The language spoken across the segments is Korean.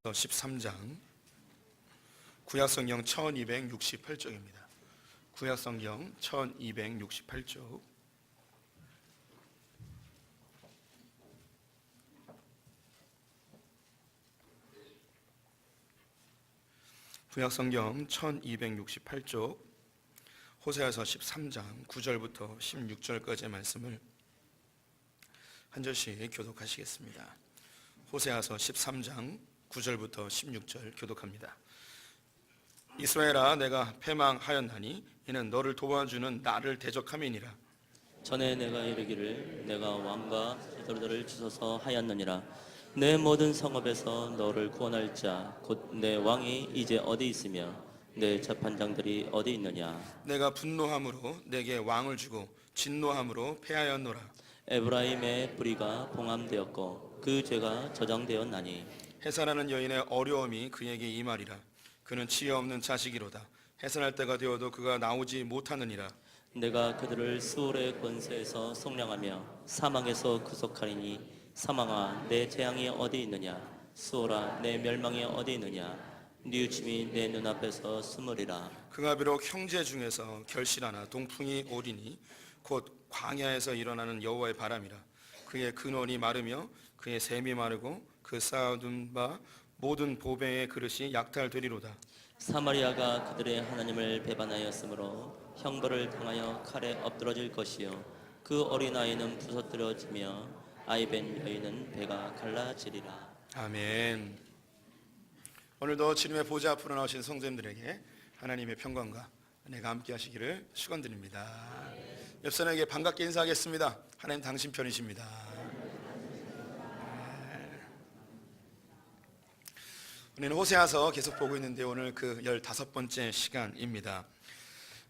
13장 구약성경 1268쪽입니다. 구약성경 1268쪽. 구약성경 1268쪽 호세아서 13장 9절부터 16절까지의 말씀을 한 절씩 교독하시겠습니다. 호세아서 13장 9절부터 16절 교독합니다. 이스라엘아, 내가 패망하였나니 이는 너를 도와주는 나를 대적함이니라. 전에 내가 이르기를 내가 왕과 제도들을 주소서 하였느니라. 내 모든 성읍에서 너를 구원할 자 곧 내 왕이 이제 어디 있으며 내 재판장들이 어디 있느냐. 내가 분노함으로 내게 왕을 주고 진노함으로 패하였노라. 에브라임의 불의가 봉함되었고 그 죄가 저장되었나니 해산하는 여인의 어려움이 그에게 임하리라. 그는 지혜 없는 자식이로다. 해산할 때가 되어도 그가 나오지 못하느니라. 내가 그들을 수월의 권세에서 속량하며 사망에서 구속하리니 사망아, 내 재앙이 어디 있느냐. 수월아, 내 멸망이 어디 있느냐. 뉘우침이 내 눈앞에서 숨으리라. 그가 비록 형제 중에서 결실하나 동풍이 오리니 곧 광야에서 일어나는 여호와의 바람이라. 그의 근원이 마르며 그의 샘이 마르고 그 쌓아둔 바 모든 보배의 그릇이 약탈되리로다. 사마리아가 그들의 하나님을 배반하였으므로 형벌을 당하여 칼에 엎드러질 것이요 그 어린아이는 부서뜨려지며 아이벤 여인은 배가 갈라지리라. 아멘. 오늘도 주님의 보좌 앞으로 나오신 성도님들에게 하나님의 평강과 은혜가 함께 하시기를 축원드립니다. 옆 사람에게 반갑게 인사하겠습니다. 하나님 당신 편이십니다. 우리는 호세아서 계속 보고 있는데 오늘 그 15번째 시간입니다.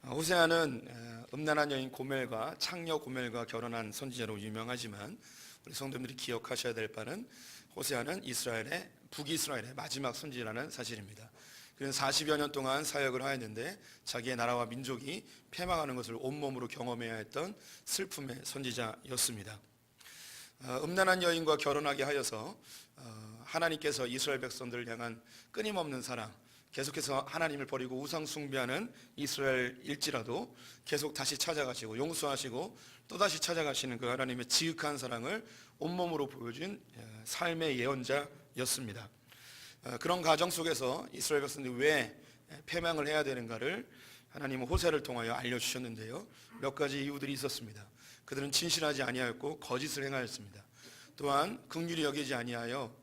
호세아는 음란한 여인 고멜과 창녀 고멜과 결혼한 선지자로 유명하지만 우리 성도님들이 기억하셔야 될 바는 호세아는 북이스라엘의 마지막 선지자라는 사실입니다. 그는 40여 년 동안 사역을 하였는데 자기의 나라와 민족이 패망하는 것을 온몸으로 경험해야 했던 슬픔의 선지자였습니다. 음란한 여인과 결혼하게 하여서 하나님께서 이스라엘 백성들을 향한 끊임없는 사랑, 계속해서 하나님을 버리고 우상 숭배하는 이스라엘일지라도 계속 다시 찾아가시고 용서하시고 또다시 찾아가시는 그 하나님의 지극한 사랑을 온몸으로 보여준 삶의 예언자였습니다. 그런 가정 속에서 이스라엘 백성들이 왜 패망을 해야 되는가를 하나님은 호세를 통하여 알려주셨는데요. 몇 가지 이유들이 있었습니다. 그들은 진실하지 아니하였고 거짓을 행하였습니다. 또한 긍휼히 여기지 아니하여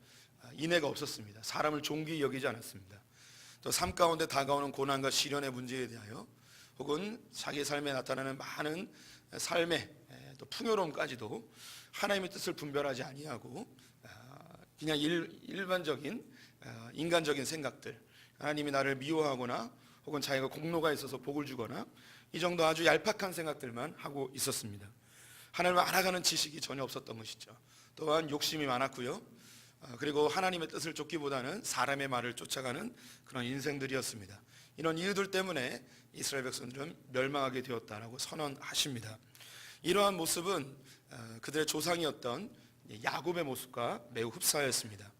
인애가 없었습니다. 사람을 존귀히 여기지 않았습니다. 또 삶 가운데 다가오는 고난과 시련의 문제에 대하여 혹은 자기 삶에 나타나는 많은 삶의 또 풍요로움까지도 하나님의 뜻을 분별하지 아니하고 그냥 일반적인 인간적인 생각들, 하나님이 나를 미워하거나 혹은 자기가 공로가 있어서 복을 주거나 이 정도 아주 얄팍한 생각들만 하고 있었습니다. 하나님을 알아가는 지식이 전혀 없었던 것이죠. 또한 욕심이 많았고요. 그리고 하나님의 뜻을 쫓기보다는 사람의 말을 쫓아가는 그런 인생들이었습니다. 이런 이유들 때문에 이스라엘 백성들은 멸망하게 되었다라고 선언하십니다. 이러한 모습은 그들의 조상이었던 야곱의 모습과 매우 흡사하였습니다.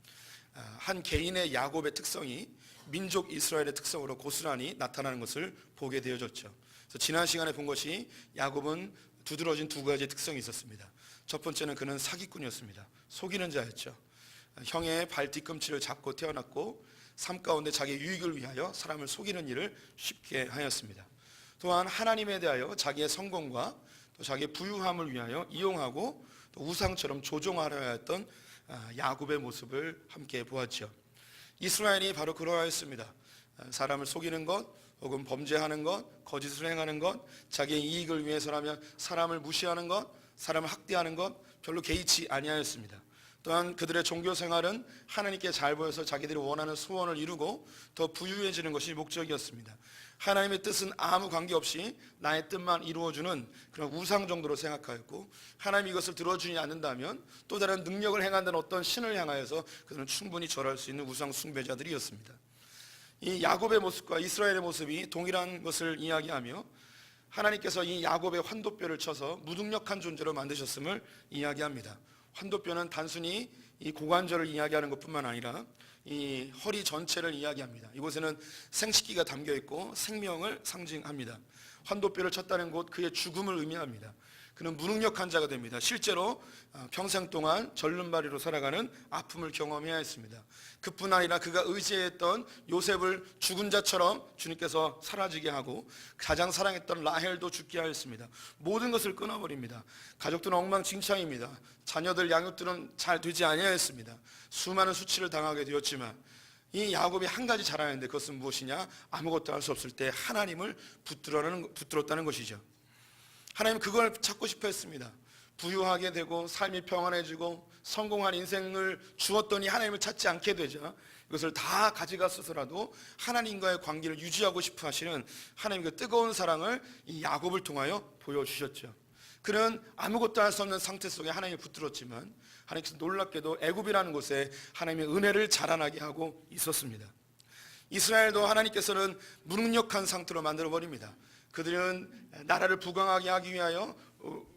한 개인의 야곱의 특성이 민족 이스라엘의 특성으로 고스란히 나타나는 것을 보게 되어졌죠. 그래서 지난 시간에 본 것이 야곱은 두드러진 두 가지 특성이 있었습니다. 첫 번째는 그는 사기꾼이었습니다. 속이는 자였죠. 형의 발 뒤꿈치를 잡고 태어났고 삶 가운데 자기의 유익을 위하여 사람을 속이는 일을 쉽게 하였습니다. 또한 하나님에 대하여 자기의 성공과 또 자기의 부유함을 위하여 이용하고 또 우상처럼 조종하려 했던 야곱의 모습을 함께 보았죠. 이스라엘이 바로 그러하였습니다. 사람을 속이는 것 혹은 범죄하는 것, 거짓을 행하는 것, 자기의 이익을 위해서라면 사람을 무시하는 것, 사람을 학대하는 것 별로 개의치 아니하였습니다. 또한 그들의 종교 생활은 하나님께 잘 보여서 자기들이 원하는 소원을 이루고 더 부유해지는 것이 목적이었습니다. 하나님의 뜻은 아무 관계없이 나의 뜻만 이루어주는 그런 우상 정도로 생각하였고 하나님이 이것을 들어주지 않는다면 또 다른 능력을 행한다는 어떤 신을 향하여서 그들은 충분히 절할 수 있는 우상 숭배자들이었습니다. 이 야곱의 모습과 이스라엘의 모습이 동일한 것을 이야기하며 하나님께서 이 야곱의 환도뼈를 쳐서 무능력한 존재로 만드셨음을 이야기합니다. 환도뼈는 단순히 이 고관절을 이야기하는 것뿐만 아니라 이 허리 전체를 이야기합니다. 이곳에는 생식기가 담겨 있고 생명을 상징합니다. 환도뼈를 쳤다는 곳, 그의 죽음을 의미합니다. 그는 무능력한 자가 됩니다. 실제로 평생 동안 절름발이로 살아가는 아픔을 경험해야 했습니다. 그뿐 아니라 그가 의지했던 요셉을 죽은 자처럼 주님께서 사라지게 하고 가장 사랑했던 라헬도 죽게 하였습니다. 모든 것을 끊어버립니다. 가족들은 엉망진창입니다. 자녀들 양육들은 잘 되지 아니하였습니다. 수많은 수치를 당하게 되었지만 이 야곱이 한 가지 잘하는데 그것은 무엇이냐? 아무것도 할 수 없을 때 하나님을 붙들었다는 것이죠. 하나님 그걸 찾고 싶어 했습니다. 부유하게 되고 삶이 평안해지고 성공한 인생을 주었더니 하나님을 찾지 않게 되자 이것을 다 가져갔어서라도 하나님과의 관계를 유지하고 싶어 하시는 하나님의 뜨거운 사랑을 이 야곱을 통하여 보여주셨죠. 그는 아무것도 할 수 없는 상태 속에 하나님을 붙들었지만 하나님께서 놀랍게도 애굽이라는 곳에 하나님의 은혜를 자라나게 하고 있었습니다. 이스라엘도 하나님께서는 무능력한 상태로 만들어버립니다. 그들은 나라를 부강하게 하기 위하여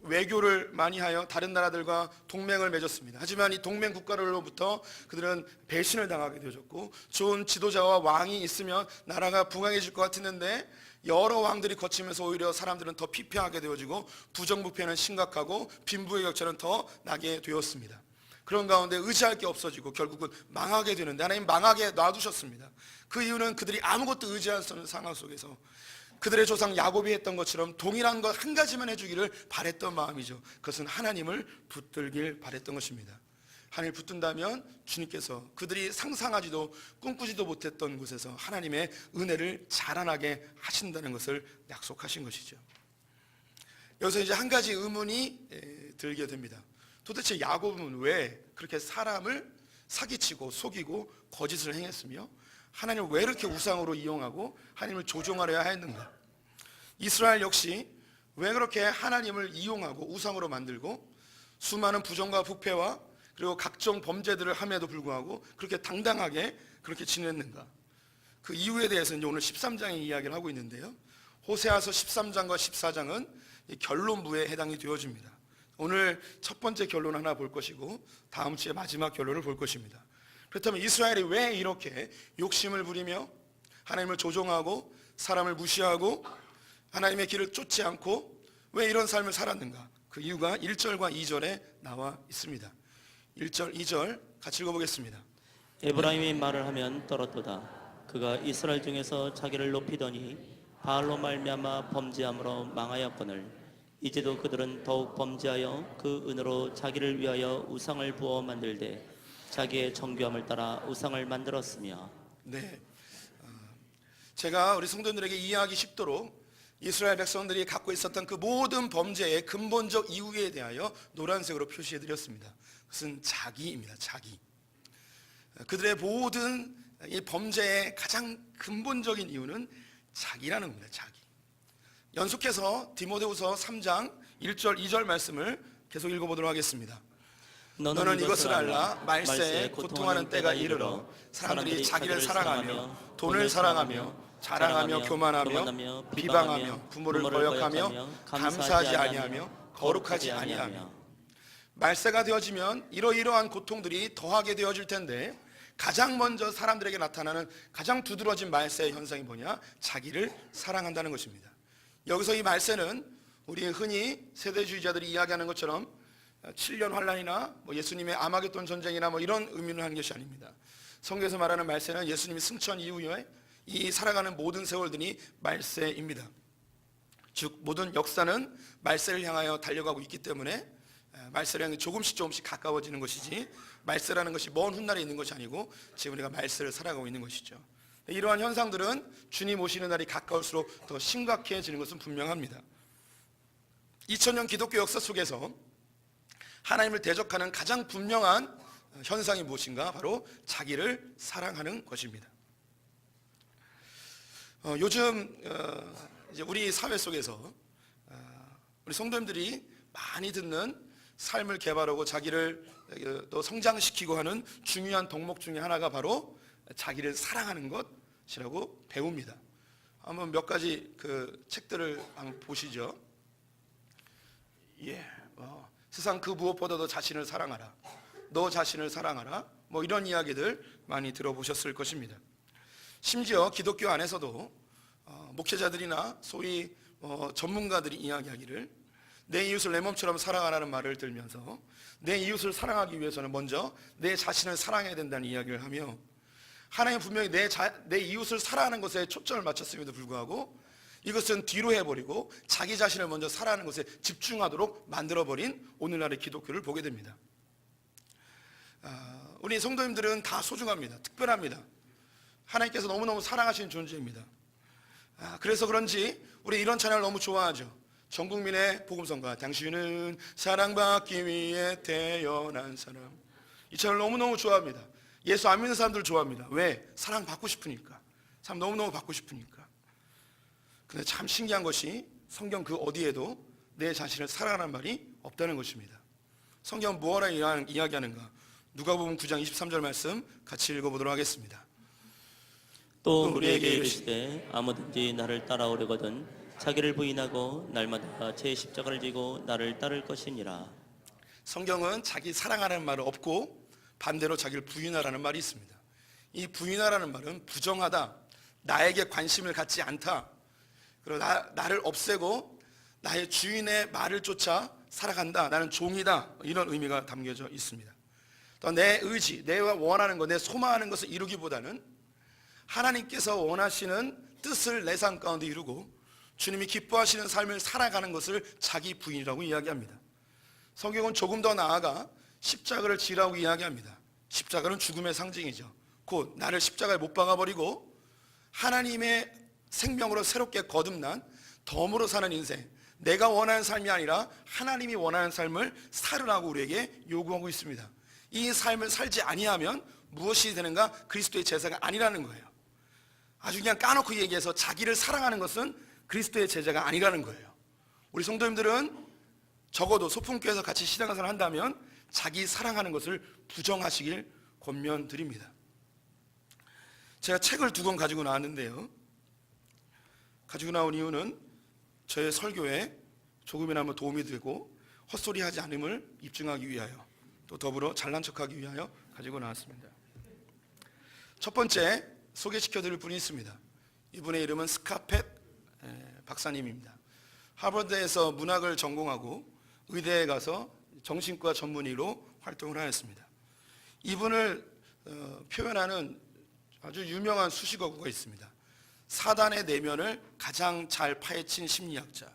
외교를 많이 하여 다른 나라들과 동맹을 맺었습니다. 하지만 이 동맹 국가로부터 그들은 배신을 당하게 되었고 좋은 지도자와 왕이 있으면 나라가 부강해질 것 같았는데 여러 왕들이 거치면서 오히려 사람들은 더 피폐하게 되어지고 부정부패는 심각하고 빈부의 격차는 더 나게 되었습니다. 그런 가운데 의지할 게 없어지고 결국은 망하게 되는데 하나님 망하게 놔두셨습니다. 그 이유는 그들이 아무것도 의지할 수 없는 상황 속에서 그들의 조상 야곱이 했던 것처럼 동일한 것 한 가지만 해주기를 바랬던 마음이죠. 그것은 하나님을 붙들길 바랬던 것입니다. 하나님을 붙든다면 주님께서 그들이 상상하지도 꿈꾸지도 못했던 곳에서 하나님의 은혜를 자라나게 하신다는 것을 약속하신 것이죠. 여기서 이제 한 가지 의문이 들게 됩니다. 도대체 야곱은 왜 그렇게 사람을 사기치고 속이고 거짓을 행했으며 하나님을 왜 이렇게 우상으로 이용하고 하나님을 조종하려 했는가? 이스라엘 역시 왜 그렇게 하나님을 이용하고 우상으로 만들고 수많은 부정과 부패와 그리고 각종 범죄들을 함에도 불구하고 그렇게 당당하게 그렇게 지냈는가? 그 이유에 대해서는 오늘 13장의 이야기를 하고 있는데요. 호세아서 13장과 14장은 결론부에 해당이 되어집니다. 오늘 첫 번째 결론 하나 볼 것이고 다음 주에 마지막 결론을 볼 것입니다. 그렇다면 이스라엘이 왜 이렇게 욕심을 부리며 하나님을 조종하고 사람을 무시하고 하나님의 길을 쫓지 않고 왜 이런 삶을 살았는가? 그 이유가 1절과 2절에 나와 있습니다. 1절, 2절 같이 읽어보겠습니다. 에브라임이 말을 하면 떨었도다. 그가 이스라엘 중에서 자기를 높이더니 바알로 말미암아 범죄함으로 망하였거늘 이제도 그들은 더욱 범죄하여 그 은으로 자기를 위하여 우상을 부어 만들되 자기의 정교함을 따라 우상을 만들었으며. 네, 제가 우리 성도들에게 이해하기 쉽도록 이스라엘 백성들이 갖고 있었던 그 모든 범죄의 근본적 이유에 대하여 노란색으로 표시해 드렸습니다. 그것은 자기입니다. 자기. 그들의 모든 이 범죄의 가장 근본적인 이유는 자기라는 겁니다. 자기. 연속해서 디모데후서 3장 1절 2절 말씀을 계속 읽어보도록 하겠습니다. 너는 이것을 알라. 말세에 고통하는 때가 이르러 사람들이 자기를 사랑하며 돈을 사랑하며 자랑하며 교만하며 비방하며 부모를 거역하며 감사하지 아니하며 거룩하지 아니하며. 말세가 되어지면 이러이러한 고통들이 더하게 되어질 텐데 가장 먼저 사람들에게 나타나는 가장 두드러진 말세의 현상이 뭐냐? 자기를 사랑한다는 것입니다. 여기서 이 말세는 우리 흔히 세대주의자들이 이야기하는 것처럼 7년 환란이나 예수님의 아마겟돈 전쟁이나 이런 의미를 하는 것이 아닙니다. 성경에서 말하는 말세는 예수님이 승천 이후에 이 살아가는 모든 세월들이 말세입니다. 즉 모든 역사는 말세를 향하여 달려가고 있기 때문에 말세를 향해 조금씩 가까워지는 것이지 말세라는 것이 먼 훗날에 있는 것이 아니고 지금 우리가 말세를 살아가고 있는 것이죠. 이러한 현상들은 주님 오시는 날이 가까울수록 더 심각해지는 것은 분명합니다. 2000년 기독교 역사 속에서 하나님을 대적하는 가장 분명한 현상이 무엇인가? 바로 자기를 사랑하는 것입니다. 요즘 이제 우리 사회 속에서 우리 성도님들이 많이 듣는 삶을 개발하고 자기를 또 성장시키고 하는 중요한 덕목 중에 하나가 바로 자기를 사랑하는 것이라고 배웁니다. 한번 몇 가지 그 책들을 한번 보시죠. 세상 그 무엇보다도 자신을 사랑하라. 너 자신을 사랑하라. 뭐 이런 이야기들 많이 들어보셨을 것입니다. 심지어 기독교 안에서도 목회자들이나 소위 전문가들이 이야기하기를 내 이웃을 내 몸처럼 사랑하라는 말을 들면서 내 이웃을 사랑하기 위해서는 먼저 내 자신을 사랑해야 된다는 이야기를 하며, 하나님 분명히 내 이웃을 사랑하는 것에 초점을 맞췄음에도 불구하고 이것은 뒤로 해버리고 자기 자신을 먼저 사랑하는 것에 집중하도록 만들어버린 오늘날의 기독교를 보게 됩니다. 우리 성도님들은 다 소중합니다. 특별합니다. 하나님께서 너무너무 사랑하시는 존재입니다. 그래서 그런지 우리 이런 찬양을 너무 좋아하죠. 전 국민의 복음성가, 당신은 사랑받기 위해 태어난 사람. 이 찬양을 너무너무 좋아합니다. 예수 안 믿는 사람들 좋아합니다. 왜? 사랑받고 싶으니까. 참 너무너무 받고 싶으니까. 근데 참 신기한 것이 성경 그 어디에도 내 자신을 사랑하라는 말이 없다는 것입니다. 성경은 무엇라 이야기하는가? 누가복음 9장 23절 말씀 같이 읽어보도록 하겠습니다. 또 우리에게 이르시되 아무든지 나를 따라오려거든 자기를 부인하고 날마다 제 십자가를 지고 나를 따를 것이니라. 성경은 자기 사랑하라는 말을 없고 반대로 자기를 부인하라는 말이 있습니다. 이 부인하라는 말은 부정하다, 나에게 관심을 갖지 않다, 그리고 나를 없애고 나의 주인의 말을 쫓아 살아간다, 나는 종이다, 이런 의미가 담겨져 있습니다. 또 내 의지, 내가 원하는 것, 내 소망하는 것을 이루기보다는 하나님께서 원하시는 뜻을 내 삶 가운데 이루고 주님이 기뻐하시는 삶을 살아가는 것을 자기 부인이라고 이야기합니다. 성경은 조금 더 나아가 십자가를 지라고 이야기합니다. 십자가는 죽음의 상징이죠. 곧 나를 십자가에 못 박아버리고 하나님의 생명으로 새롭게 거듭난 덤으로 사는 인생, 내가 원하는 삶이 아니라 하나님이 원하는 삶을 살으라고 우리에게 요구하고 있습니다. 이 삶을 살지 아니하면 무엇이 되는가? 그리스도의 제자가 아니라는 거예요. 아주 그냥 까놓고 얘기해서 자기를 사랑하는 것은 그리스도의 제자가 아니라는 거예요. 우리 성도님들은 적어도 소풍교회에서 같이 신앙생활을 한다면 자기 사랑하는 것을 부정하시길 권면드립니다. 제가 책을 2권 가지고 나왔는데요, 가지고 나온 이유는 저의 설교에 조금이나마 도움이 되고 헛소리하지 않음을 입증하기 위하여, 또 더불어 잘난 척하기 위하여 가지고 나왔습니다. 첫 번째 소개시켜드릴 분이 있습니다. 이분의 이름은 스카펫 박사님입니다. 하버드에서 문학을 전공하고 의대에 가서 정신과 전문의로 활동을 하였습니다. 이분을 표현하는 아주 유명한 수식어구가 있습니다. 사단의 내면을 가장 잘 파헤친 심리학자,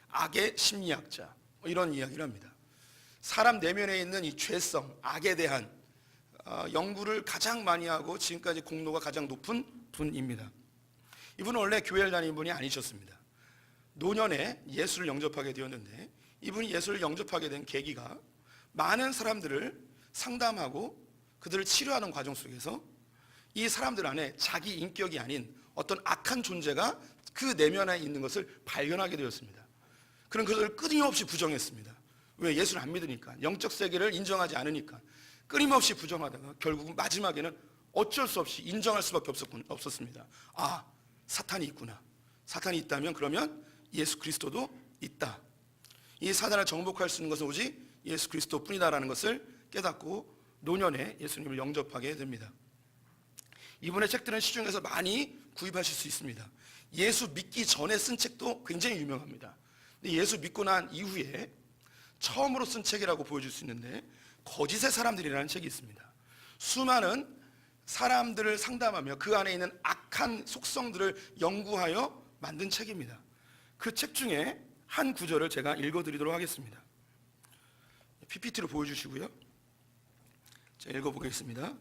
악의 심리학자, 이런 이야기를 합니다. 사람 내면에 있는 이 죄성, 악에 대한 연구를 가장 많이 하고 지금까지 공로가 가장 높은 분입니다. 이분은 원래 교회를 다니는 분이 아니셨습니다. 노년에 예수를 영접하게 되었는데, 이분이 예수를 영접하게 된 계기가 많은 사람들을 상담하고 그들을 치료하는 과정 속에서 이 사람들 안에 자기 인격이 아닌 어떤 악한 존재가 그 내면에 있는 것을 발견하게 되었습니다. 그런 그들을 끊임없이 부정했습니다. 왜? 예수를 안 믿으니까, 영적 세계를 인정하지 않으니까 끊임없이 부정하다가 결국은 마지막에는 어쩔 수 없이 인정할 수밖에 없었습니다. 아, 사탄이 있구나. 사탄이 있다면 그러면 예수 그리스도도 있다. 이 사단을 정복할 수 있는 것은 오직 예수 그리스도뿐이다라는 것을 깨닫고 노년에 예수님을 영접하게 됩니다. 이분의 책들은 시중에서 많이 구입하실 수 있습니다. 예수 믿기 전에 쓴 책도 굉장히 유명합니다. 근데 예수 믿고 난 이후에 처음으로 쓴 책이라고 보여줄 수 있는데, 거짓의 사람들이라는 책이 있습니다. 수많은 사람들을 상담하며 그 안에 있는 악한 속성들을 연구하여 만든 책입니다. 그 책 중에 한 구절을 제가 읽어드리도록 하겠습니다. PPT로 보여주시고요. 제가 읽어보겠습니다.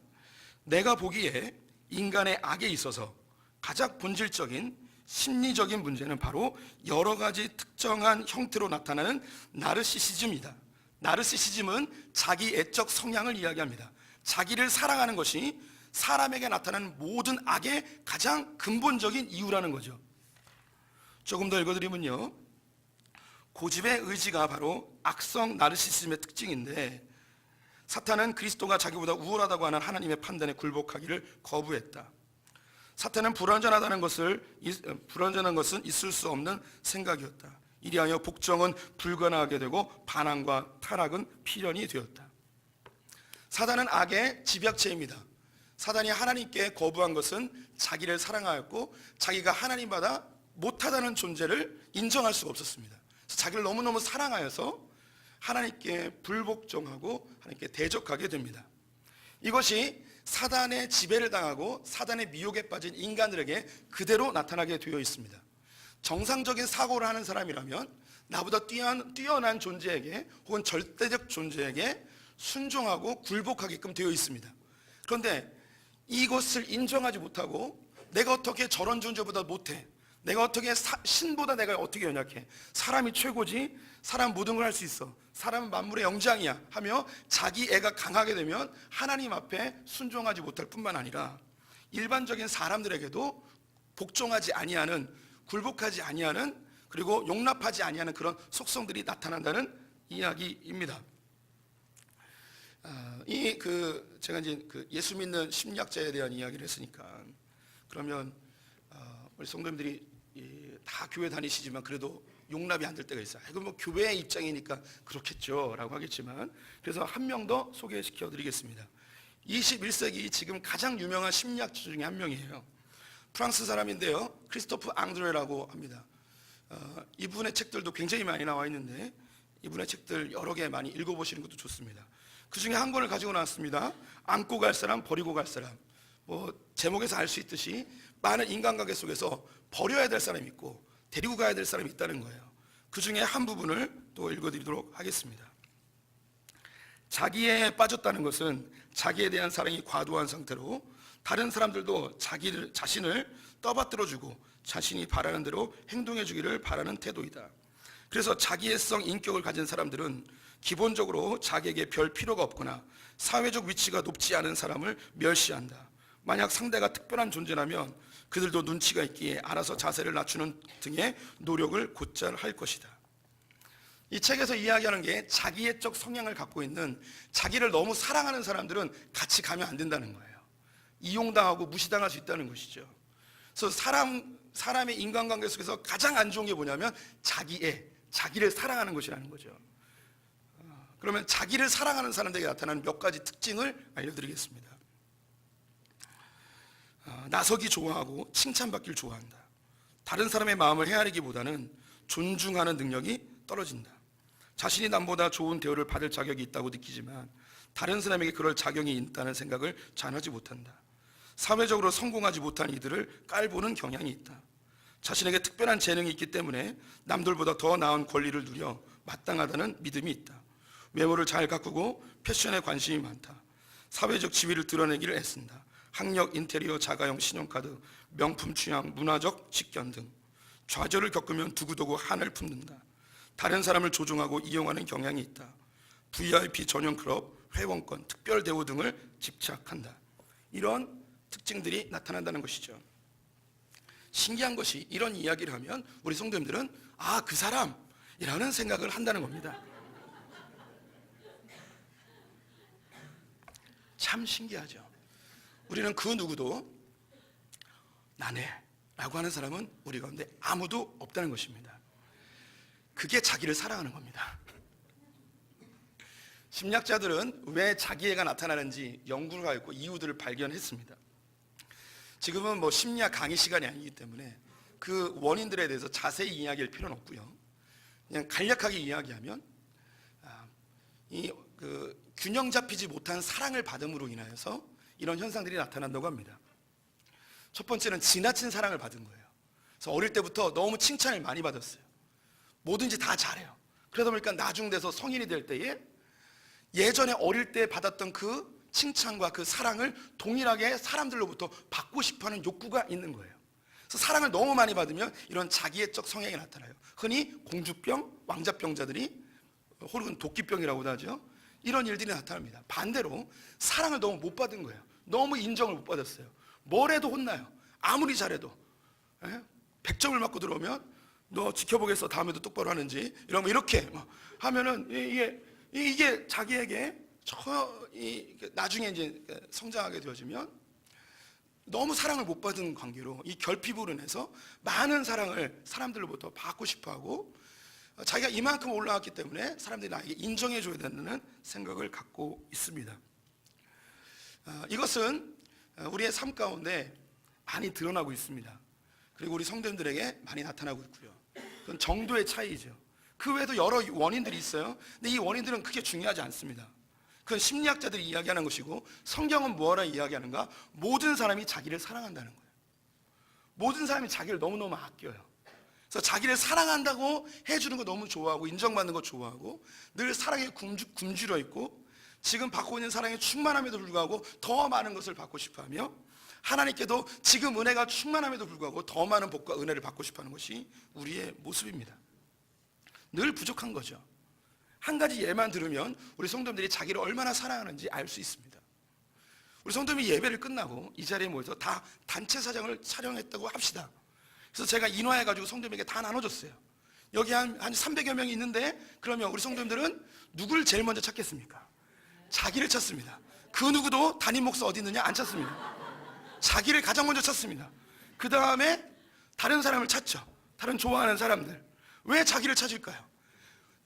내가 보기에 인간의 악에 있어서 가장 본질적인 심리적인 문제는 바로 여러 가지 특정한 형태로 나타나는 나르시시즘이다. 나르시시즘은 자기 애적 성향을 이야기합니다. 자기를 사랑하는 것이 사람에게 나타나는 모든 악의 가장 근본적인 이유라는 거죠. 조금 더 읽어드리면요, 고집의 의지가 바로 악성 나르시시즘의 특징인데, 사탄은 그리스도가 자기보다 우월하다고 하는 하나님의 판단에 굴복하기를 거부했다. 사탄은 불완전한 것은 있을 수 없는 생각이었다. 이리하여 복종은 불가능하게 되고 반항과 타락은 필연이 되었다. 사단은 악의 집약체입니다. 사단이 하나님께 거부한 것은 자기를 사랑하였고 자기가 하나님보다 못하다는 존재를 인정할 수가 없었습니다. 그래서 자기를 너무너무 사랑하여서 하나님께 불복종하고 하나님께 대적하게 됩니다. 이것이 사단의 지배를 당하고 사단의 미혹에 빠진 인간들에게 그대로 나타나게 되어 있습니다. 정상적인 사고를 하는 사람이라면 나보다 뛰어난 존재에게 혹은 절대적 존재에게 순종하고 굴복하게끔 되어 있습니다. 그런데 이것을 인정하지 못하고 내가 어떻게 저런 존재보다 못해, 내가 어떻게 신보다 내가 어떻게 연약해, 사람이 최고지, 사람 모든 걸 할 수 있어, 사람은 만물의 영장이야 하며 자기 애가 강하게 되면 하나님 앞에 순종하지 못할 뿐만 아니라 일반적인 사람들에게도 복종하지 아니하는, 굴복하지 아니하는, 그리고 용납하지 아니하는 그런 속성들이 나타난다는 이야기입니다. 제가 이제 예수 믿는 심리학자에 대한 이야기를 했으니까, 그러면 우리 성도님들이 다 교회 다니시지만 그래도 용납이 안 될 때가 있어요. 이건 뭐 교회의 입장이니까 그렇겠죠라고 하겠지만, 그래서 한 명 더 소개시켜 드리겠습니다. 21세기 지금 가장 유명한 심리학자 중에 한 명이에요. 프랑스 사람인데요, 크리스토프 앙드레라고 합니다. 이분의 책들도 굉장히 많이 나와 있는데 이분의 책들 여러 개 많이 읽어보시는 것도 좋습니다. 그 중에 한 권을 가지고 나왔습니다. 안고 갈 사람, 버리고 갈 사람. 뭐 제목에서 알 수 있듯이 많은 인간관계 속에서 버려야 될 사람이 있고 데리고 가야 될 사람이 있다는 거예요. 그 중에 한 부분을 또 읽어드리도록 하겠습니다. 자기에 빠졌다는 것은 자기에 대한 사랑이 과도한 상태로 다른 사람들도 자신을 떠받들어주고 자신이 바라는 대로 행동해주기를 바라는 태도이다. 그래서 자기애성 인격을 가진 사람들은 기본적으로 자기에게 별 필요가 없거나 사회적 위치가 높지 않은 사람을 멸시한다. 만약 상대가 특별한 존재라면 그들도 눈치가 있기에 알아서 자세를 낮추는 등의 노력을 곧잘 할 것이다. 이 책에서 이야기하는 게 자기애적 성향을 갖고 있는, 자기를 너무 사랑하는 사람들은 같이 가면 안 된다는 거예요. 이용당하고 무시당할 수 있다는 것이죠. 그래서 사람의 인간관계 속에서 가장 안 좋은 게 뭐냐면 자기를 사랑하는 것이라는 거죠. 그러면 자기를 사랑하는 사람들에게 나타나는 몇 가지 특징을 알려드리겠습니다. 나서기 좋아하고 칭찬받기를 좋아한다. 다른 사람의 마음을 헤아리기보다는 존중하는 능력이 떨어진다. 자신이 남보다 좋은 대우를 받을 자격이 있다고 느끼지만 다른 사람에게 그럴 자격이 있다는 생각을 잘 하지 못한다. 사회적으로 성공하지 못한 이들을 깔보는 경향이 있다. 자신에게 특별한 재능이 있기 때문에 남들보다 더 나은 권리를 누려 마땅하다는 믿음이 있다. 외모를 잘 가꾸고 패션에 관심이 많다. 사회적 지위를 드러내기를 애쓴다. 학력, 인테리어, 자가용, 신용카드, 명품 취향, 문화적 직견 등 좌절을 겪으면 두고두고 한을 품는다. 다른 사람을 조종하고 이용하는 경향이 있다. VIP 전용 클럽, 회원권, 특별 대우 등을 집착한다. 이런 특징들이 나타난다는 것이죠. 신기한 것이 이런 이야기를 하면 우리 성도님들은 그 사람이라는 생각을 한다는 겁니다. 참 신기하죠. 우리는 그 누구도 나네 라고 하는 사람은 우리 가운데 아무도 없다는 것입니다. 그게 자기를 사랑하는 겁니다. 심리학자들은 왜 자기애가 나타나는지 연구를 하였고 이유들을 발견했습니다. 지금은 뭐 심리학 강의 시간이 아니기 때문에 그 원인들에 대해서 자세히 이야기할 필요는 없고요. 그냥 간략하게 이야기하면 균형 잡히지 못한 사랑을 받음으로 인하여서 이런 현상들이 나타난다고 합니다. 첫 번째는 지나친 사랑을 받은 거예요. 그래서 어릴 때부터 너무 칭찬을 많이 받았어요. 뭐든지 다 잘해요. 그러다 보니까 나중 돼서 성인이 될 때에 예전에 어릴 때 받았던 그 칭찬과 그 사랑을 동일하게 사람들로부터 받고 싶어하는 욕구가 있는 거예요. 그래서 사랑을 너무 많이 받으면 이런 자기애적 성향이 나타나요. 흔히 공주병, 왕자병자들이 혹은 도끼병이라고도 하죠. 이런 일들이 나타납니다. 반대로 사랑을 너무 못 받은 거예요. 너무 인정을 못 받았어요. 뭘 해도 혼나요. 아무리 잘해도. 100점을 맞고 들어오면 너 지켜보겠어, 다음에도 똑바로 하는지, 이러면 이렇게 하면은 이게 자기에게 나중에 이제 성장하게 되어지면 너무 사랑을 못 받은 관계로 이 결핍으로 인해서 많은 사랑을 사람들로부터 받고 싶어하고 자기가 이만큼 올라왔기 때문에 사람들이 나에게 인정해줘야 된다는 생각을 갖고 있습니다. 이것은 우리의 삶 가운데 많이 드러나고 있습니다. 그리고 우리 성도님들에게 많이 나타나고 있고요. 그건 정도의 차이죠. 그 외에도 여러 원인들이 있어요. 근데 이 원인들은 크게 중요하지 않습니다. 그건 심리학자들이 이야기하는 것이고, 성경은 뭐라 이야기하는가? 모든 사람이 자기를 사랑한다는 거예요. 모든 사람이 자기를 너무너무 아껴요. 그래서 자기를 사랑한다고 해주는 거 너무 좋아하고, 인정받는 거 좋아하고, 늘 사랑에 굶주려 있고, 지금 받고 있는 사랑에 충만함에도 불구하고 더 많은 것을 받고 싶어하며, 하나님께도 지금 은혜가 충만함에도 불구하고 더 많은 복과 은혜를 받고 싶어하는 것이 우리의 모습입니다. 늘 부족한 거죠. 한 가지 예만 들으면 우리 성도님들이 자기를 얼마나 사랑하는지 알 수 있습니다. 우리 성도님이 예배를 끝나고 이 자리에 모여서 다 단체 사장을 촬영했다고 합시다. 그래서 제가 인화해가지고 성도님에게 다 나눠줬어요. 여기 한 300여 명이 있는데, 그러면 우리 성도님들은 누구를 제일 먼저 찾겠습니까? 자기를 찾습니다. 그 누구도 담임 목사 어디 있느냐 안 찾습니다. 자기를 가장 먼저 찾습니다. 그 다음에 다른 사람을 찾죠. 다른 좋아하는 사람들. 왜 자기를 찾을까요?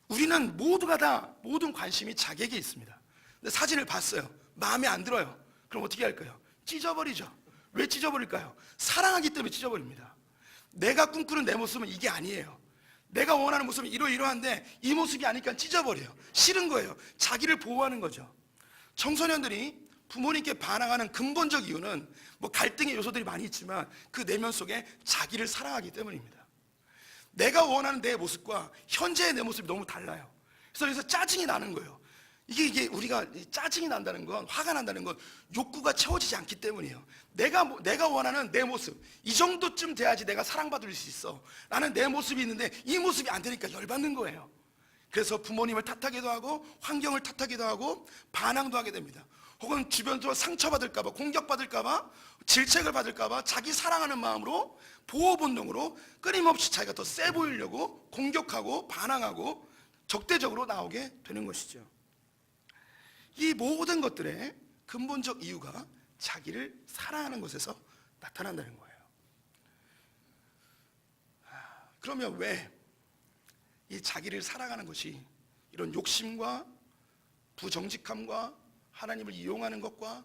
우리는 모두가 다 모든 관심이 자기에게 있습니다. 근데 사진을 봤어요. 마음에 안 들어요. 그럼 어떻게 할까요? 찢어버리죠. 왜 찢어버릴까요? 사랑하기 때문에 찢어버립니다. 내가 꿈꾸는 내 모습은 이게 아니에요. 내가 원하는 모습은 이러이러한데 이 모습이 아니니까 찢어버려요. 싫은 거예요. 자기를 보호하는 거죠. 청소년들이 부모님께 반항하는 근본적 이유는 뭐 갈등의 요소들이 많이 있지만 그 내면 속에 자기를 사랑하기 때문입니다. 내가 원하는 내 모습과 현재의 내 모습이 너무 달라요. 그래서 여기서 짜증이 나는 거예요. 이게 우리가 짜증이 난다는 건, 화가 난다는 건 욕구가 채워지지 않기 때문이에요. 내가 원하는 내 모습, 이 정도쯤 돼야지 내가 사랑받을 수 있어. 나는 내 모습이 있는데 이 모습이 안 되니까 열받는 거예요. 그래서 부모님을 탓하기도 하고 환경을 탓하기도 하고 반항도 하게 됩니다. 혹은 주변으로 상처받을까봐, 공격받을까봐, 질책을 받을까봐 자기 사랑하는 마음으로, 보호 본능으로 끊임없이 자기가 더 세 보이려고 공격하고 반항하고 적대적으로 나오게 되는 것이죠. 이 모든 것들의 근본적 이유가 자기를 사랑하는 것에서 나타난다는 거예요. 그러면 왜 이 자기를 사랑하는 것이 이런 욕심과 부정직함과 하나님을 이용하는 것과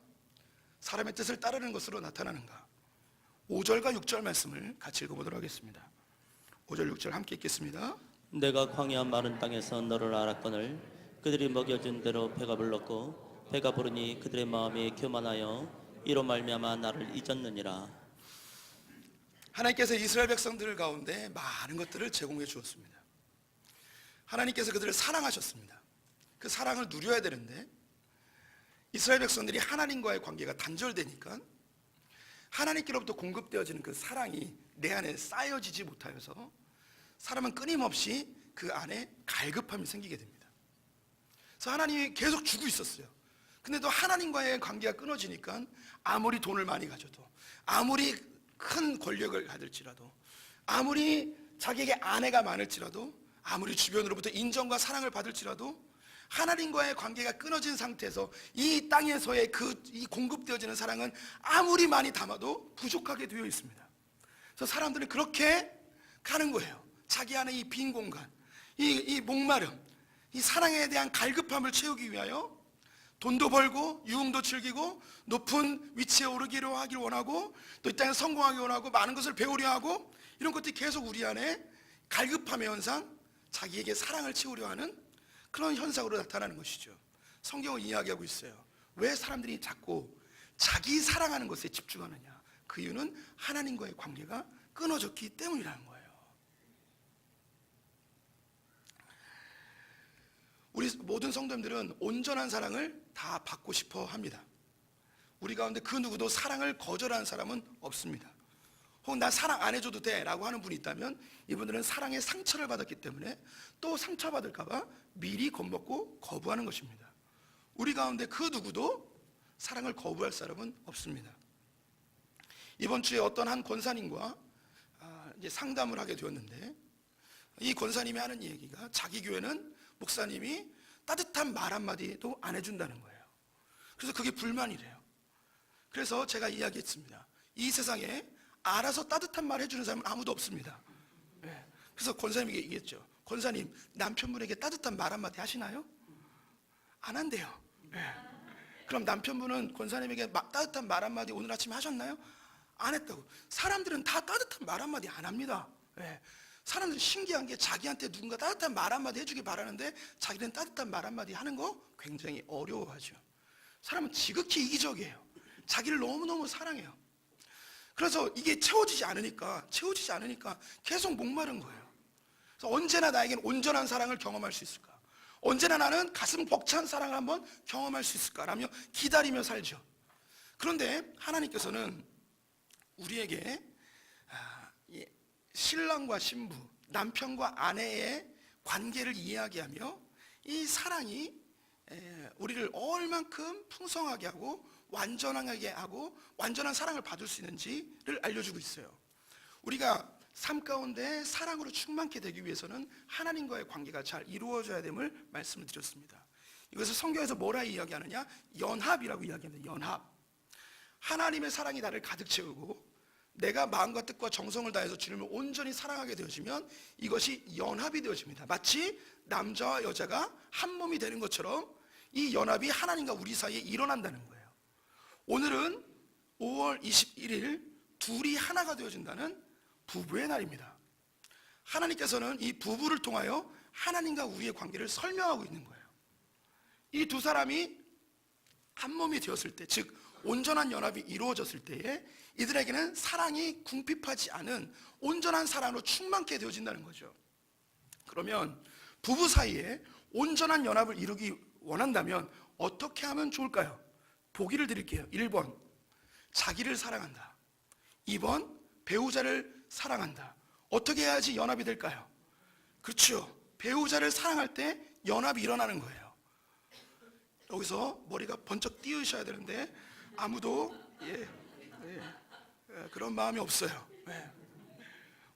사람의 뜻을 따르는 것으로 나타나는가? 5절과 6절 말씀을 같이 읽어보도록 하겠습니다. 5절 6절 함께 읽겠습니다. 내가 광야 마른 땅에서 너를 알았거늘 그들이 먹여준 대로 배가 불렀고 배가 부르니 그들의 마음이 교만하여 이로 말미암아 나를 잊었느니라. 하나님께서 이스라엘 백성들 가운데 많은 것들을 제공해 주었습니다. 하나님께서 그들을 사랑하셨습니다. 그 사랑을 누려야 되는데 이스라엘 백성들이 하나님과의 관계가 단절되니까 하나님께로부터 공급되어지는 그 사랑이 내 안에 쌓여지지 못하여서 사람은 끊임없이 그 안에 갈급함이 생기게 됩니다. 그래서 하나님이 계속 주고 있었어요. 근데도 하나님과의 관계가 끊어지니까 아무리 돈을 많이 가져도, 아무리 큰 권력을 가질지라도, 아무리 자기에게 아내가 많을지라도, 아무리 주변으로부터 인정과 사랑을 받을지라도 하나님과의 관계가 끊어진 상태에서 이 땅에서의 이 공급되어지는 사랑은 아무리 많이 담아도 부족하게 되어 있습니다. 그래서 사람들은 그렇게 가는 거예요. 자기 안에 이 빈 공간, 이 목마름, 이 사랑에 대한 갈급함을 채우기 위하여 돈도 벌고 유흥도 즐기고 높은 위치에 오르기로 하기를 원하고 또 이 땅에 성공하기 원하고 많은 것을 배우려 하고 이런 것들이 계속 우리 안에 갈급함의 현상, 자기에게 사랑을 채우려 하는 그런 현상으로 나타나는 것이죠. 성경은 이야기하고 있어요. 왜 사람들이 자꾸 자기 사랑하는 것에 집중하느냐? 그 이유는 하나님과의 관계가 끊어졌기 때문이라는 거예요. 우리 모든 성도님들은 온전한 사랑을 다 받고 싶어 합니다. 우리 가운데 그 누구도 사랑을 거절하는 사람은 없습니다. 혹은 나 사랑 안 해줘도 돼 라고 하는 분이 있다면 이분들은 사랑의 상처를 받았기 때문에 또 상처받을까 봐 미리 겁먹고 거부하는 것입니다. 우리 가운데 그 누구도 사랑을 거부할 사람은 없습니다. 이번 주에 어떤 한 권사님과 이제 상담을 하게 되었는데 이 권사님이 하는 얘기가 자기 교회는 목사님이 따뜻한 말 한마디도 안 해준다는 거예요. 그래서 그게 불만이래요. 그래서 제가 이야기했습니다. 이 세상에 알아서 따뜻한 말 해주는 사람은 아무도 없습니다. 네. 그래서 권사님에게 얘기했죠. 권사님, 남편분에게 따뜻한 말 한마디 하시나요? 안 한대요. 네. 그럼 남편분은 권사님에게 따뜻한 말 한마디 오늘 아침에 하셨나요? 안 했다고. 사람들은 다 따뜻한 말 한마디 안 합니다. 예. 사람들은 신기한 게 자기한테 누군가 따뜻한 말 한마디 해주길 바라는데 자기는 따뜻한 말 한마디 하는 거 굉장히 어려워하죠. 사람은 지극히 이기적이에요. 자기를 너무너무 사랑해요. 그래서 이게 채워지지 않으니까 계속 목마른 거예요. 그래서 언제나 나에게는 온전한 사랑을 경험할 수 있을까? 언제나 나는 가슴 벅찬 사랑을 한번 경험할 수 있을까라며 기다리며 살죠. 그런데 하나님께서는 우리에게 신랑과 신부, 남편과 아내의 관계를 이야기하며 이 사랑이 우리를 얼만큼 풍성하게 하고 완전하게 하고 완전한 사랑을 받을 수 있는지를 알려주고 있어요. 우리가 삶 가운데 사랑으로 충만케 되기 위해서는 하나님과의 관계가 잘 이루어져야 됨을 말씀을 드렸습니다. 이것을 성경에서 뭐라 이야기하느냐? 연합이라고 이야기합니다. 연합. 하나님의 사랑이 나를 가득 채우고 내가 마음과 뜻과 정성을 다해서 주님을 온전히 사랑하게 되어지면 이것이 연합이 되어집니다. 마치 남자와 여자가 한 몸이 되는 것처럼 이 연합이 하나님과 우리 사이에 일어난다는 거예요. 오늘은 5월 21일 둘이 하나가 되어진다는 부부의 날입니다. 하나님께서는 이 부부를 통하여 하나님과 우리의 관계를 설명하고 있는 거예요. 이 두 사람이 한 몸이 되었을 때, 즉 온전한 연합이 이루어졌을 때에 이들에게는 사랑이 궁핍하지 않은 온전한 사랑으로 충만케 되어진다는 거죠. 그러면 부부 사이에 온전한 연합을 이루기 원한다면 어떻게 하면 좋을까요? 보기를 드릴게요. 1번, 자기를 사랑한다. 2번, 배우자를 사랑한다. 어떻게 해야지 연합이 될까요? 그렇죠. 배우자를 사랑할 때 연합이 일어나는 거예요. 여기서 머리가 번쩍 띄우셔야 되는데 아무도 그런 마음이 없어요.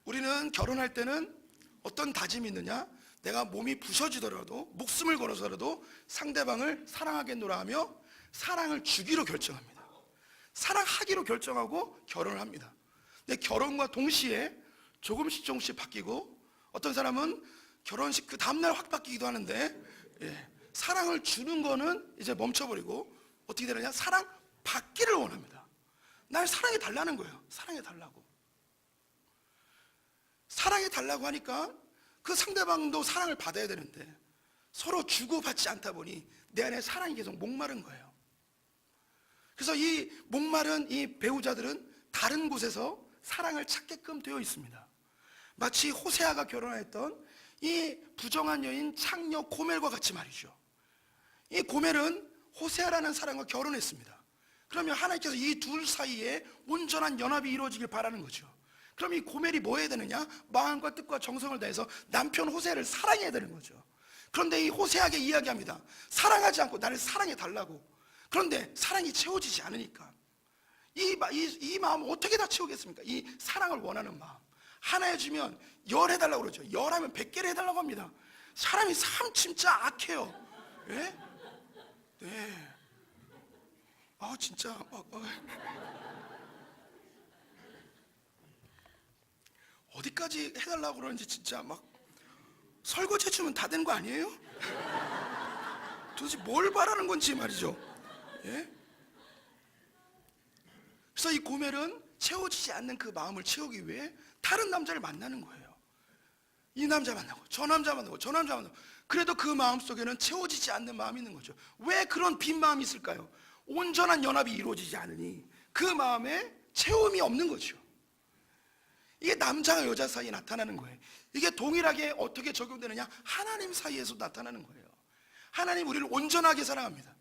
우리는 결혼할 때는 어떤 다짐이 있느냐? 내가 몸이 부서지더라도 목숨을 걸어서라도 상대방을 사랑하겠노라 하며 사랑을 주기로 결정합니다. 사랑하기로 결정하고 결혼을 합니다. 근데 결혼과 동시에 조금씩 바뀌고 어떤 사람은 결혼식 그 다음날 확 바뀌기도 하는데 사랑을 주는 거는 이제 멈춰버리고 어떻게 되느냐? 사랑 받기를 원합니다. 날 사랑해 달라는 거예요. 사랑해 달라고. 사랑해 달라고 하니까 그 상대방도 사랑을 받아야 되는데 서로 주고받지 않다 보니 내 안에 사랑이 계속 목마른 거예요. 그래서 이 목마른 이 배우자들은 다른 곳에서 사랑을 찾게끔 되어 있습니다. 마치 호세아가 결혼했던 이 부정한 여인 창녀 고멜과 같이 말이죠. 이 고멜은 호세아라는 사람과 결혼했습니다. 그러면 하나님께서 이 둘 사이에 온전한 연합이 이루어지길 바라는 거죠. 그럼 이 고멜이 뭐 해야 되느냐? 마음과 뜻과 정성을 다해서 남편 호세아를 사랑해야 되는 거죠. 그런데 이 호세아에게 이야기합니다. 사랑하지 않고 나를 사랑해 달라고. 그런데 사랑이 채워지지 않으니까 이 마음을 어떻게 다 채우겠습니까? 이 사랑을 원하는 마음 하나 해주면 열 해달라고 그러죠. 열하면 100개를 해달라고 합니다. 사람이 참 진짜 악해요. 예? 네. 진짜 어디까지 해달라고 그러는지 진짜 막 설거지 해주면 다 된 거 아니에요? 도대체 뭘 바라는 건지 말이죠. 예? 그래서 이 고멜은 채워지지 않는 그 마음을 채우기 위해 다른 남자를 만나는 거예요. 이 남자 만나고 저 남자 만나고 저 남자 만나고 그래도 그 마음 속에는 채워지지 않는 마음이 있는 거죠. 왜 그런 빈 마음이 있을까요? 온전한 연합이 이루어지지 않으니 그 마음에 채움이 없는 거죠. 이게 남자와 여자 사이에 나타나는 거예요. 이게 동일하게 어떻게 적용되느냐? 하나님 사이에서 나타나는 거예요. 하나님 우리를 온전하게 사랑합니다.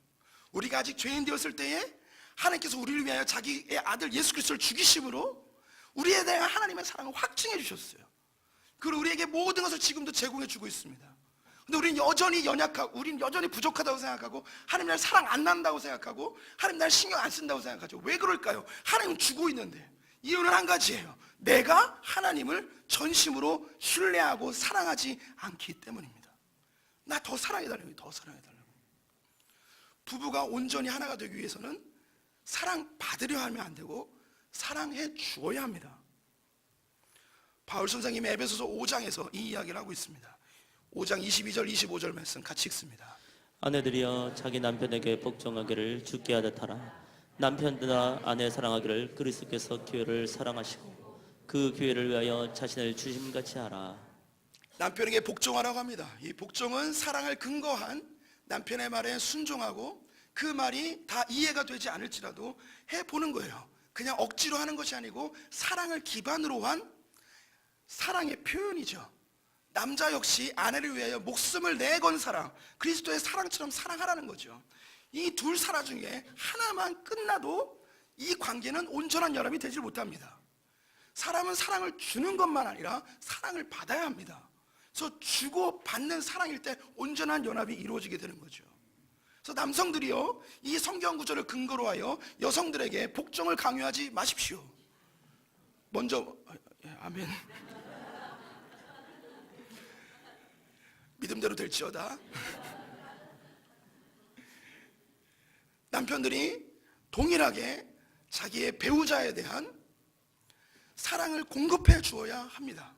우리가 아직 죄인 되었을 때에 하나님께서 우리를 위하여 자기의 아들 예수 그리스도를 죽이심으로 우리에 대한 하나님의 사랑을 확증해 주셨어요. 그리고 우리에게 모든 것을 지금도 제공해 주고 있습니다. 근데 우리는 여전히 연약하고 우리는 여전히 부족하다고 생각하고 하나님 날 사랑 안 난다고 생각하고 하나님 날 신경 안 쓴다고 생각하죠. 왜 그럴까요? 하나님은 주고 있는데. 이유는 한 가지예요. 내가 하나님을 전심으로 신뢰하고 사랑하지 않기 때문입니다. 나 더 사랑해달라고, 더 사랑해달라고. 부부가 온전히 하나가 되기 위해서는 사랑받으려 하면 안 되고 사랑해 주어야 합니다. 바울 선생님이 에베소서 5장에서 이 이야기를 하고 있습니다. 5장 22절 25절 말씀 같이 읽습니다. 아내들이여 자기 남편에게 복종하기를 주께 하듯 하라. 남편들아 아내 사랑하기를 그리스도께서 교회를 사랑하시고 그 교회를 위하여 자신을 주심같이 하라. 남편에게 복종하라고 합니다. 이 복종은 사랑을 근거한 남편의 말에 순종하고 그 말이 다 이해가 되지 않을지라도 해보는 거예요. 그냥 억지로 하는 것이 아니고 사랑을 기반으로 한 사랑의 표현이죠. 남자 역시 아내를 위하여 목숨을 내건 사랑, 그리스도의 사랑처럼 사랑하라는 거죠. 이 둘 사랑 중에 하나만 끝나도 이 관계는 온전한 연합이 되지 못합니다. 사람은 사랑을 주는 것만 아니라 사랑을 받아야 합니다. 그래서 주고 받는 사랑일 때 온전한 연합이 이루어지게 되는 거죠. 그래서 남성들이요, 이 성경 구절을 근거로 하여 여성들에게 복종을 강요하지 마십시오. 먼저 아멘. 믿음대로 될지어다. 남편들이 동일하게 자기의 배우자에 대한 사랑을 공급해 주어야 합니다.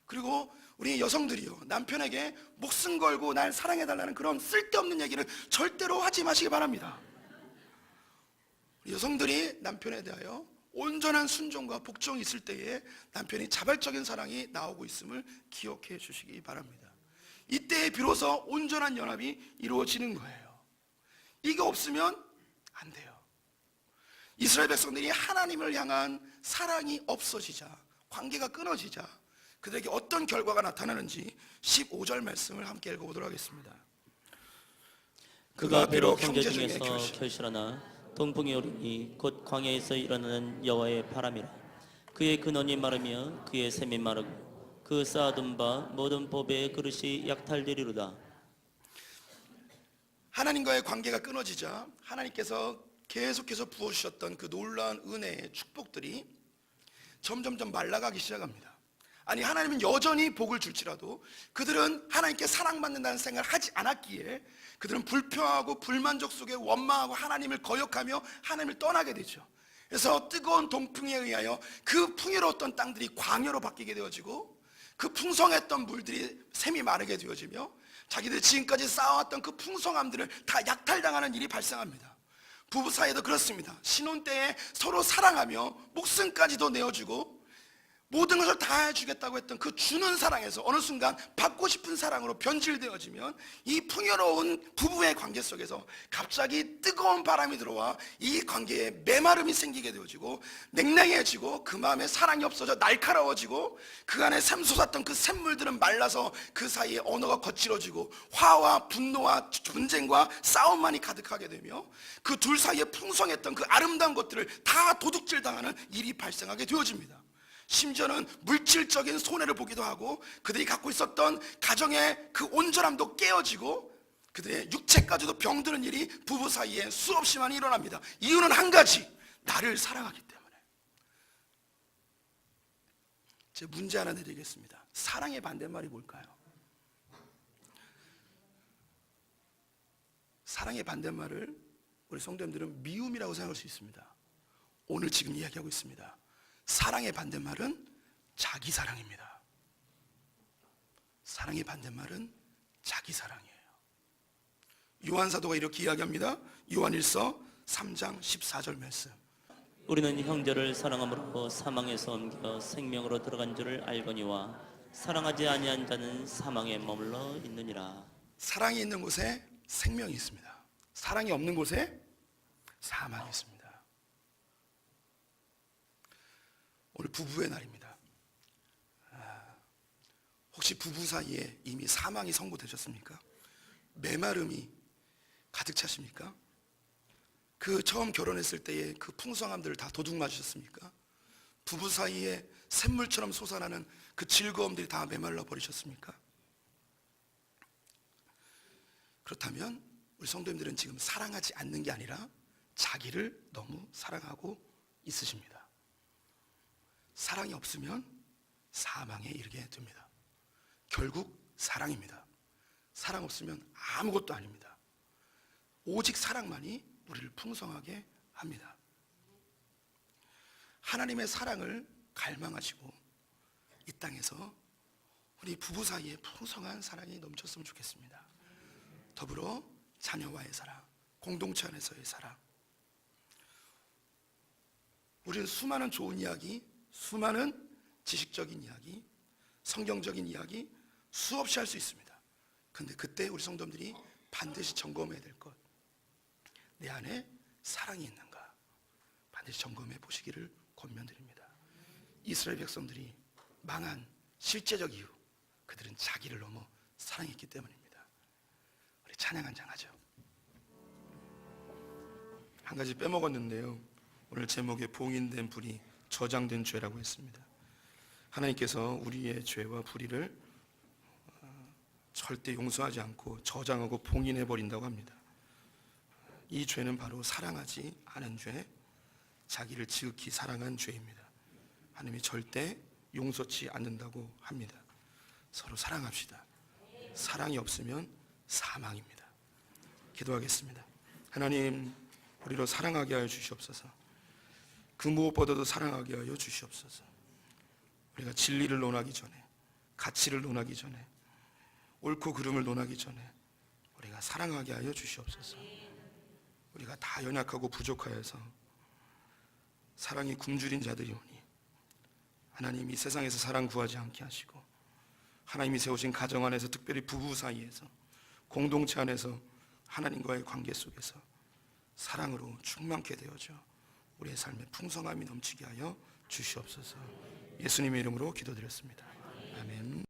그리고 우리 여성들이요, 남편에게 목숨 걸고 날 사랑해달라는 그런 쓸데없는 얘기를 절대로 하지 마시기 바랍니다. 여성들이 남편에 대하여 온전한 순종과 복종이 있을 때에 남편이 자발적인 사랑이 나오고 있음을 기억해 주시기 바랍니다. 이때에 비로소 온전한 연합이 이루어지는 거예요. 이게 없으면 안 돼요. 이스라엘 백성들이 하나님을 향한 사랑이 없어지자, 관계가 끊어지자 그들에게 어떤 결과가 나타나는지 15절 말씀을 함께 읽어보도록 하겠습니다. 그가 비록 형제 중에서 결실하나 동풍이 오르니 곧 광야에서 일어나는 여호와의 바람이라. 그의 근원이 마르며 그의 샘이 마르고 그 쌓아둔 바 모든 법의 그릇이 약탈되리로다. 하나님과의 관계가 끊어지자 하나님께서 계속해서 부어주셨던 그 놀라운 은혜의 축복들이 점점점 말라가기 시작합니다. 아니, 하나님은 여전히 복을 줄지라도 그들은 하나님께 사랑받는다는 생각을 하지 않았기에 그들은 불평하고 불만족 속에 원망하고 하나님을 거역하며 하나님을 떠나게 되죠. 그래서 뜨거운 동풍에 의하여 그 풍요로웠던 땅들이 광야로 바뀌게 되어지고 그 풍성했던 물들이 샘이 마르게 되어지며 자기들이 지금까지 쌓아왔던 그 풍성함들을 다 약탈당하는 일이 발생합니다. 부부 사이에도 그렇습니다. 신혼 때에 서로 사랑하며 목숨까지도 내어주고 모든 것을 다 해주겠다고 했던 그 주는 사랑에서 어느 순간 받고 싶은 사랑으로 변질되어지면 이 풍요로운 부부의 관계 속에서 갑자기 뜨거운 바람이 들어와 이 관계에 메마름이 생기게 되어지고 냉랭해지고 그 마음에 사랑이 없어져 날카로워지고 그 안에 샘솟았던 그 샘물들은 말라서 그 사이에 언어가 거칠어지고 화와 분노와 분쟁과 싸움만이 가득하게 되며 그 둘 사이에 풍성했던 그 아름다운 것들을 다 도둑질당하는 일이 발생하게 되어집니다. 심지어는 물질적인 손해를 보기도 하고 그들이 갖고 있었던 가정의 그 온전함도 깨어지고 그들의 육체까지도 병드는 일이 부부 사이에 수없이 많이 일어납니다. 이유는 한 가지, 나를 사랑하기 때문에. 제 문제 하나 내드리겠습니다. 사랑의 반대말이 뭘까요? 사랑의 반대말을 우리 성도님들은 미움이라고 생각할 수 있습니다. 오늘 지금 이야기하고 있습니다. 사랑의 반대말은 자기 사랑입니다. 사랑의 반대말은 자기 사랑이에요. 요한 사도가 이렇게 이야기합니다. 요한일서 3장 14절 말씀. 우리는 형제를 사랑함으로 사망에서 옮겨 생명으로 들어간 줄을 알거니와 사랑하지 아니한 자는 사망에 머물러 있느니라. 사랑이 있는 곳에 생명이 있습니다. 사랑이 없는 곳에 사망이 있습니다. 오늘 부부의 날입니다. 혹시 부부 사이에 이미 사망이 선고되셨습니까? 메마름이 가득 차십니까? 그 처음 결혼했을 때의 그 풍성함들을 다 도둑 맞으셨습니까? 부부 사이에 샘물처럼 솟아나는 그 즐거움들이 다 메말라 버리셨습니까? 그렇다면 우리 성도님들은 지금 사랑하지 않는 게 아니라 자기를 너무 사랑하고 있으십니다. 사랑이 없으면 사망에 이르게 됩니다. 결국 사랑입니다. 사랑 없으면 아무것도 아닙니다. 오직 사랑만이 우리를 풍성하게 합니다. 하나님의 사랑을 갈망하시고 이 땅에서 우리 부부 사이에 풍성한 사랑이 넘쳤으면 좋겠습니다. 더불어 자녀와의 사랑, 공동체 안에서의 사랑. 우리는 수많은 좋은 이야기, 수많은 지식적인 이야기, 성경적인 이야기 수없이 할 수 있습니다. 그런데 그때 우리 성도님들이 반드시 점검해야 될 것, 내 안에 사랑이 있는가 반드시 점검해 보시기를 권면드립니다. 이스라엘 백성들이 망한 실제적 이유, 그들은 자기를 너무 사랑했기 때문입니다. 우리 찬양 한 장 하죠. 한 가지 빼먹었는데요, 오늘 제목에 봉인된 불이 저장된 죄라고 했습니다. 하나님께서 우리의 죄와 불의를 절대 용서하지 않고 저장하고 봉인해 버린다고 합니다. 이 죄는 바로 사랑하지 않은 죄, 자기를 지극히 사랑한 죄입니다. 하나님이 절대 용서치 않는다고 합니다. 서로 사랑합시다. 사랑이 없으면 사망입니다. 기도하겠습니다. 하나님, 우리로 사랑하게 하여 주시옵소서. 그 무엇보다도 사랑하게 하여 주시옵소서. 우리가 진리를 논하기 전에, 가치를 논하기 전에, 옳고 그름을 논하기 전에 우리가 사랑하게 하여 주시옵소서. 우리가 다 연약하고 부족하여서 사랑이 굶주린 자들이오니 하나님, 이 세상에서 사랑 구하지 않게 하시고 하나님이 세우신 가정 안에서, 특별히 부부 사이에서, 공동체 안에서 하나님과의 관계 속에서 사랑으로 충만케 되어져 우리의 삶에 풍성함이 넘치게 하여 주시옵소서. 예수님의 이름으로 기도드렸습니다. 아멘.